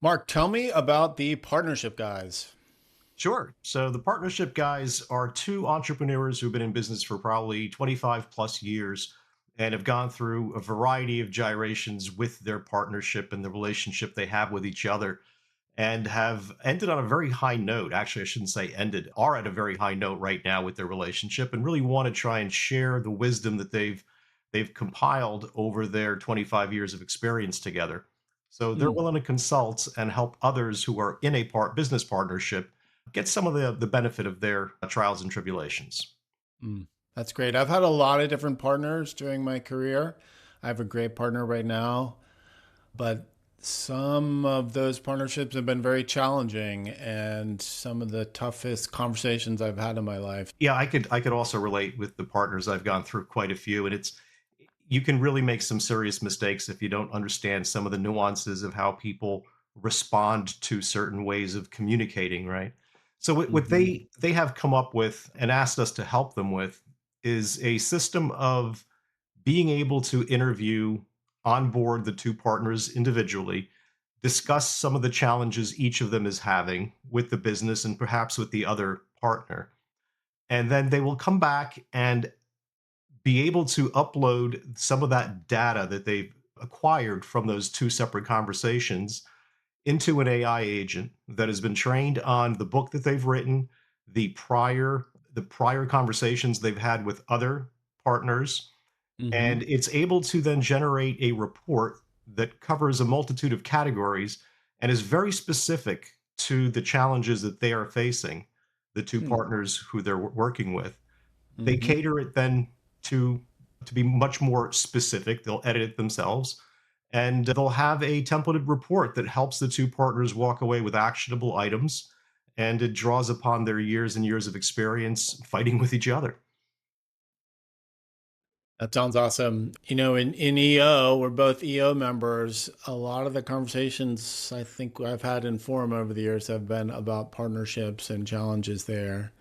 Mark, tell me about the partnership guys. Sure. So the partnership guys are two entrepreneurs who've been in business for probably 25 plus years and have gone through a variety of gyrations with their partnership and the relationship they have with each other and have ended on a very high note. Actually, I shouldn't say ended, are at a very high note right now with their relationship and really want to try and share the wisdom that they've compiled over their 25 years of experience together. So they're Mm, willing to consult and help others who are in a business partnership get some of the benefit of their trials and tribulations. mm. That's great. I've had a lot of different partners during my career. I have a great partner right now, but some of those partnerships have been very challenging and some of the toughest conversations I've had in my life. Yeah, I could also relate with the partners. I've gone through quite a few, and it's you can really make some serious mistakes if you don't understand some of the nuances of how people respond to certain ways of communicating, right? So what Hmm. they have come up with and asked us to help them with is a system of being able to interview onboard the two partners individually, discuss some of the challenges each of them is having with the business and perhaps with the other partner. And then they will come back and be able to upload some of that data that they've acquired from those two separate conversations into an AI agent that has been trained on the book that they've written, the prior conversations they've had with other partners, Hmm. and it's able to then generate a report that covers a multitude of categories and is very specific to the challenges that they are facing, the two partners who they're working with. They Hmm. cater it then to to be much more specific. They'll edit it themselves, and they'll have a templated report that helps the two partners walk away with actionable items, and it draws upon their years and years of experience fighting with each other. That sounds awesome. In EO, we're both EO members. A lot of the conversations I think I've had in forum over the years have been about partnerships and challenges there.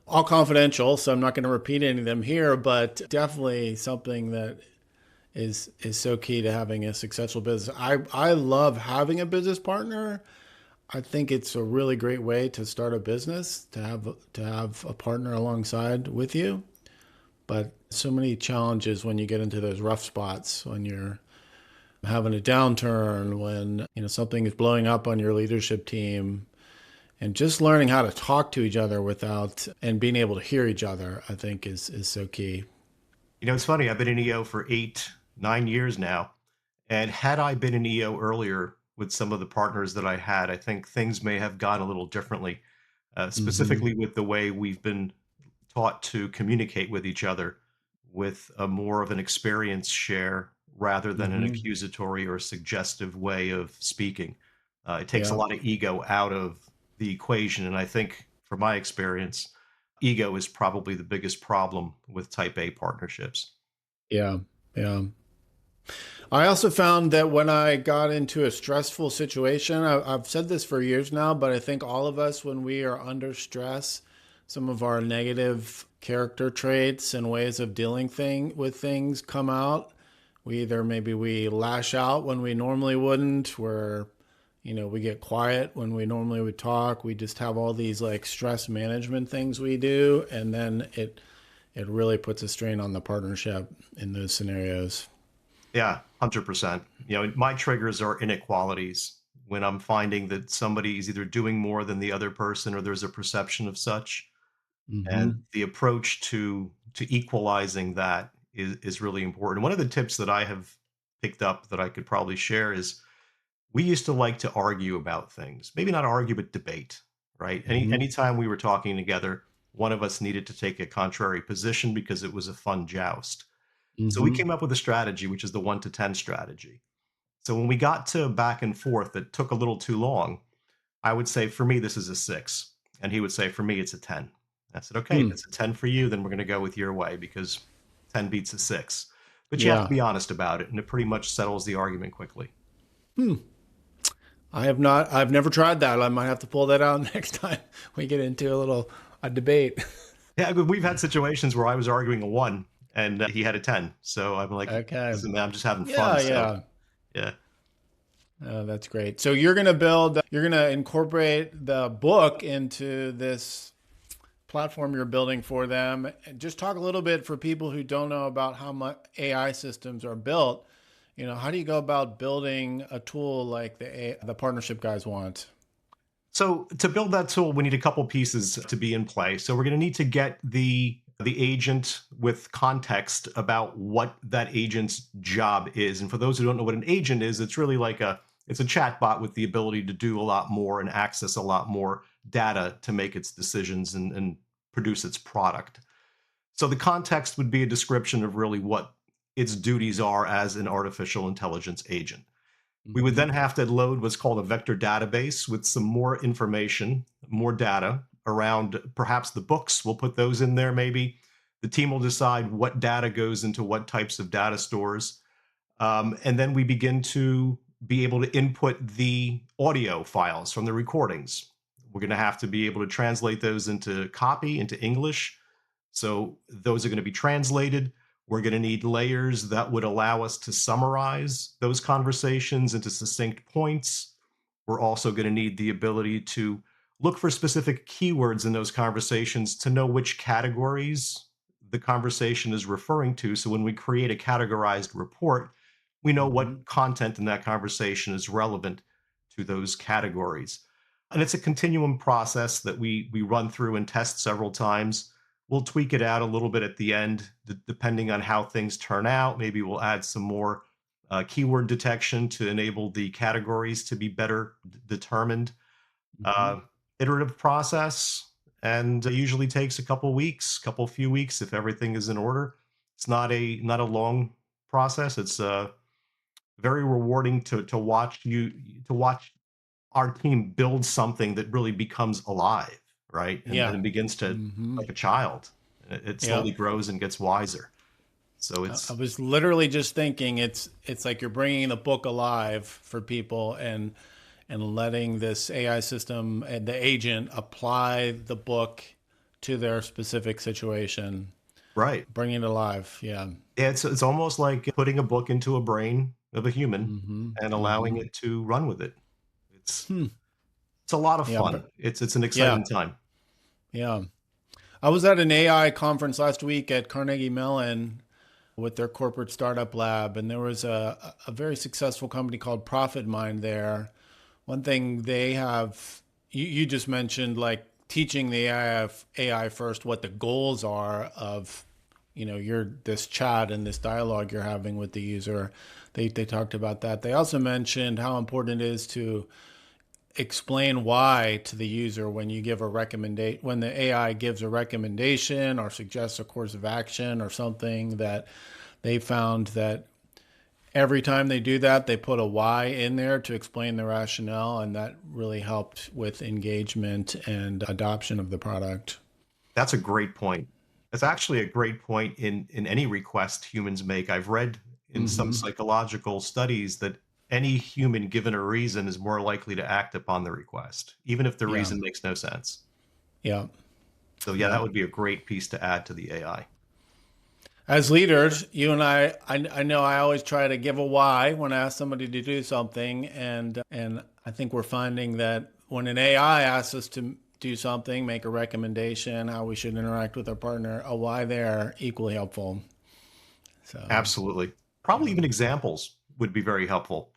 All confidential, so I'm not going to repeat any of them here, but definitely something that is so key to having a successful business. I love having a business partner. I think it's a really great way to start a business to have a partner alongside with you. But so many challenges when you get into those rough spots, when you're having a downturn, when something is blowing up on your leadership team, and just learning how to talk to each other without and being able to hear each other, I think is so key. It's funny. I've been in EO for 9 years now, and had I been in EO earlier with some of the partners that I had, I think things may have gone a little differently. Hmm. Specifically with the way we've been taught to communicate with each other with a more of an experience share rather than an Hmm. accusatory or suggestive way of speaking. It takes a Yeah. lot of ego out of the equation. And I think, from my experience, ego is probably the biggest problem with type A partnerships. Yeah. Yeah. I also found that when I got into a stressful situation, I've said this for years now, but I think all of us, when we are under stress, some of our negative character traits and ways of dealing with things come out. Maybe we lash out when we normally wouldn't, where we get quiet when we normally would talk. We just have all these like stress management things we do, and then it really puts a strain on the partnership in those scenarios. Yeah, 100%. My triggers are inequalities when I'm finding that somebody is either doing more than the other person or there's a perception of such. And Hmm. the approach to equalizing that is really important. One of the tips that I have picked up that I could probably share is we used to like to argue about things. Maybe not argue, but debate, right? Hmm. Anytime we were talking together, one of us needed to take a contrary position because it was a fun joust. So we Hmm. came up with a strategy, which is the 1 to 10 strategy. So when we got to back and forth that took a little too long, I would say, for me, this is a 6. And he would say, for me, it's a 10. I said, okay, if Hmm. it's a 10 for you, then we're going to go with your way because 10 beats a 6. But you have to Yeah. be honest about it, and it pretty much settles the argument quickly. Hmm. I've never tried that. I might have to pull that out next time we get into a debate. Yeah, we've had situations where I was arguing a 1 and he had a 10. So I'm like, Okay. listen, man, I'm just having fun. Yeah, So yeah. yeah. Oh, that's great. So you're going to incorporate the book into this platform you're building for them. And just talk a little bit for people who don't know about how much AI systems are built. How do you go about building a tool like the partnership guys want? So to build that tool, we need a couple pieces to be in play. So we're going to need to get the agent with context about what that agent's job is. And for those who don't know what an agent is, it's really like it's a chatbot with the ability to do a lot more and access a lot more data to make its decisions and produce its product. So the context would be a description of really what its duties are as an artificial intelligence agent. We would Hmm. then have to load what's called a vector database with some more information, more data around perhaps the books. We'll put those in there maybe. The team will decide what data goes into what types of data stores. And then we begin to be able to input the audio files from the recordings. We're going to have to be able to translate those into copy, into English. So those are going to be translated. We're going to need layers that would allow us to summarize those conversations into succinct points. We're also going to need the ability to look for specific keywords in those conversations to know which categories the conversation is referring to. So when we create a categorized report, we know what Hmm. content in that conversation is relevant to those categories. And it's a continuum process that we run through and test several times. We'll tweak it out a little bit at the end, depending on how things turn out. Maybe we'll add some more keyword detection to enable the categories to be better determined. Hmm. Uh, Iterative process, and usually takes a couple weeks, couple few weeks if everything is in order. It's not a long process. It's very rewarding to watch our team build something that really becomes alive, right? And Yeah. it begins to Hmm. like a child. It Yeah. slowly grows and gets wiser. So I it's was literally just thinking it's like you're bringing the book alive for people and letting this AI system and the agent apply the book to their specific situation, right. bringing it alive. Yeah. It's almost like putting a book into a brain of a human Hmm. and allowing Hmm. it to run with it. It's Hmm. it's a lot of Yeah. fun. It's an Yeah. exciting time. Yeah. I was at an AI conference last week at Carnegie Mellon with their corporate startup lab, and there was a very successful company called Profit Mind there. One thing they have, you just mentioned like teaching the AI first what the goals are of, your this chat and this dialogue you're having with the user. They talked about that. They also mentioned how important it is to explain why to the user when you give a recommendation, when the AI gives a recommendation or suggests a course of action or something, that they found that every time they do that, they put a why in there to explain the rationale, and that really helped with engagement and adoption of the product. That's a great point. That's actually a great point in any request humans make. I've read in some Hmm. psychological studies that any human given a reason is more likely to act upon the request, even if the Yeah. reason makes no sense. Yeah. So yeah, Yeah. that would be a great piece to add to the AI. As leaders, you and I know I always try to give a why when I ask somebody to do something, and I think we're finding that when an AI asks us to do something, make a recommendation, how we should interact with our partner, a why there equally helpful. So, Absolutely. Probably yeah. even examples would be very helpful,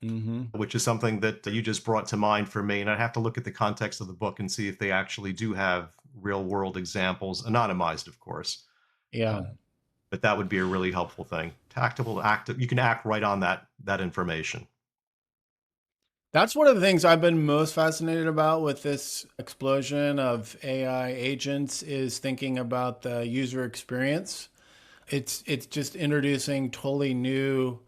Hmm. which is something that you just brought to mind for me. And I'd have to look at the context of the book and see if they actually do have real world examples, anonymized, of course. Yeah. Uh, but that would be a really helpful thing. Tactable, active. You can act right on that information. That's one of the things I've been most fascinated about with this explosion of AI agents is thinking about the user experience. It's just introducing totally new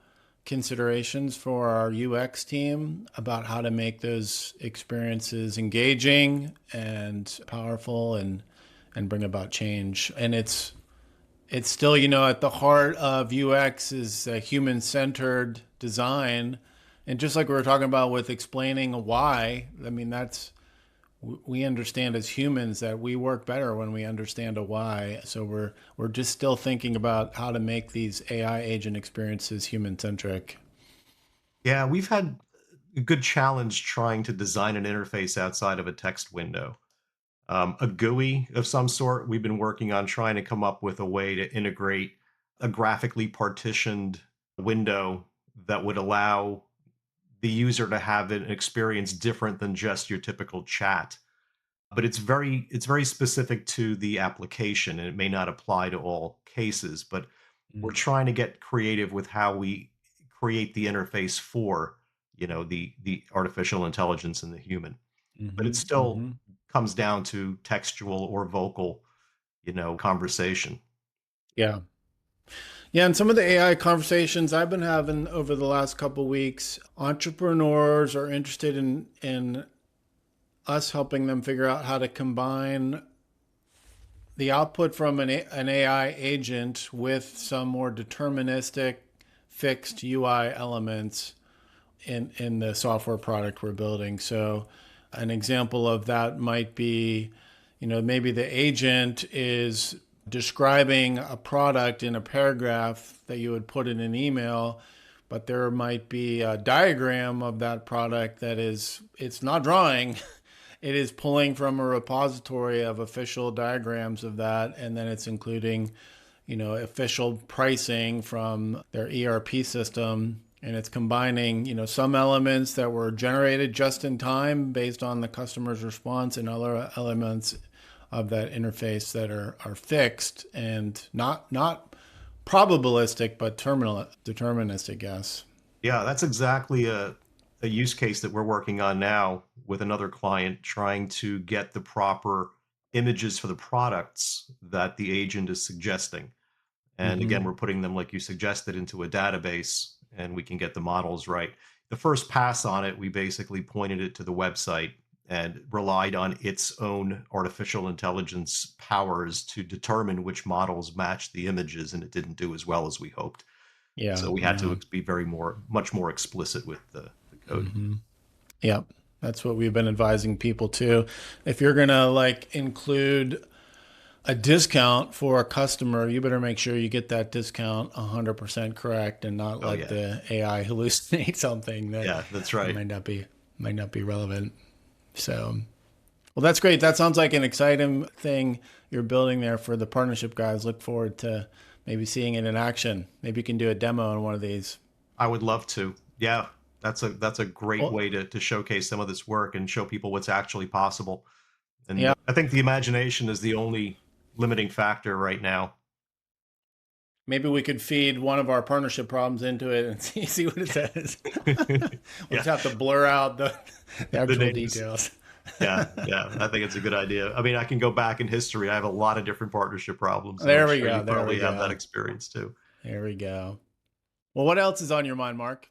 considerations for our UX team about how to make those experiences engaging and powerful and bring about change. And it's still, at the heart of UX is a human-centered design. And just like we were talking about with explaining why, I mean, we understand as humans that we work better when we understand a why. So we're just still thinking about how to make these AI agent experiences human-centric. Yeah, we've had a good challenge trying to design an interface outside of a text window. A GUI of some sort. We've been working on trying to come up with a way to integrate a graphically partitioned window that would allow the user to have an experience different than just your typical chat. But it's very specific to the application, and it may not apply to all cases. But we're trying to get creative with how we create the interface for the artificial intelligence and the human. But it Mm-hmm. still Mm-hmm. comes down to textual or vocal conversation. Yeah. Yeah, and some of the AI conversations I've been having over the last couple weeks, entrepreneurs are interested in us helping them figure out how to combine the output from an AI agent with some more deterministic fixed UI elements in the software product we're building. So an example of that might be, maybe the agent is describing a product in a paragraph that you would put in an email, but there might be a diagram of that product it's not drawing. It is pulling from a repository of official diagrams of that, and then it's including, official pricing from their ERP system, and it's combining, some elements that were generated just in time based on the customer's response and other elements of that interface that are fixed and not probabilistic but terminal deterministic. Yes. Yeah, that's exactly a use case that we're working on now with another client, trying to get the proper images for the products that the agent is suggesting. And again, Mm-hmm. we're putting them, like you suggested, into a database, and we can get the models right. The first pass on it, we basically pointed it to the website and relied on its own artificial intelligence powers to determine which models match the images, and it didn't do as well as we hoped. Yeah. So we had Yeah. to be much more explicit with the code. Mm-hmm. Yeah. That's what we've been advising people too. If you're gonna like include a discount for a customer, you better make sure you get that discount 100% correct and not Oh let yeah, the AI hallucinate something that yeah, that's right. might not be relevant. So, well, that's great. That sounds like an exciting thing you're building there for the partnership guys. Look forward to maybe seeing it in action. Maybe you can do a demo on one of these. I would love to. Yeah, that's a great Well, way to showcase some of this work and show people what's actually possible. And yeah, I think the imagination is the only limiting factor right now. maybe we could feed one of our partnership problems into it and see what it says. We'll Yeah, just have to blur out the the actual names. details. Yeah, yeah, I think it's a good idea. I mean, I can go back in history. I have a lot of different partnership problems, and I'm There we sure you go. There we probably have that go. experience too. There we go. Well, what else is on your mind, Mark?